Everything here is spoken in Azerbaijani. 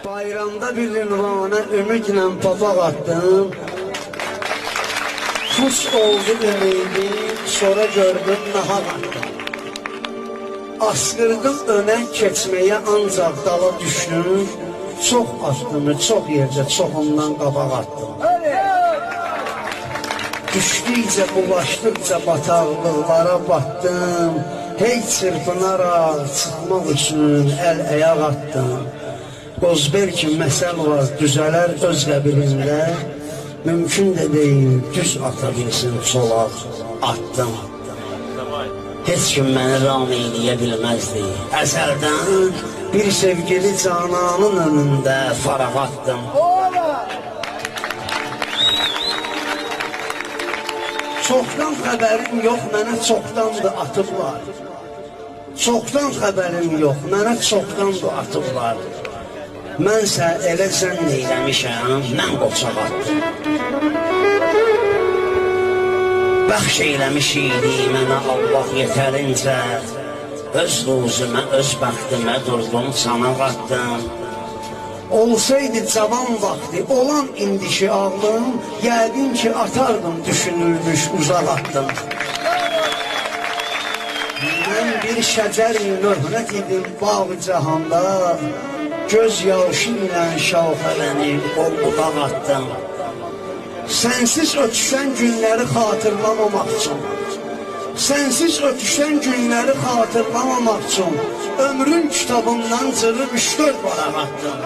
Bayramda bir ünvana ümidlə papaq attım. Pus oldu ümidim, sonra gördüm nahaq attım. Askırdım önə keçməyə ancaq dala düşdüm. Çox attımı, çox yerdə, çox ondan qabaq attım. Düşdükcə, bulaşdıqca bataqlıqlara batdım. Hey çırpınaraq çıxmaq üçün əl-əyaq attım. Qozberki məsəl var, düzələr öz qəbilində. Mümkün də deyil, düz ata bilsin solaq attım. Heç kim məni ram eləyə bilməzdi. Əzəldən bir sevgili cananın önündə faraq attım. Çoxdan xəbərim yox, mənə çoxdandır atıblar. Çoxdan xəbərim yox, mənə çoxdandır atıblar. Mənsə elə zənn eyləmişəm, mən qoçaq attım. Bəxş eyləmiş idi mənə Allah yetərincə. Öz ruzumə, öz bəxtimə durdum, sana attım. Olsaydı cavan vaxtı, olan indiki ağlım, yəqin ki atardım, düşünülmüş, uzaq attım. Mən bir şəcər-i möhrət idim bağ-ı cahanda, göz yaşı ilə şaxələnib o budaq attım. Sənsiz ötüşən günləri xatırlamamaq üçün, sənsiz ötüşən günləri xatırlamamaq üçün ömrün kitabından cırıb 3-4 varaq attım.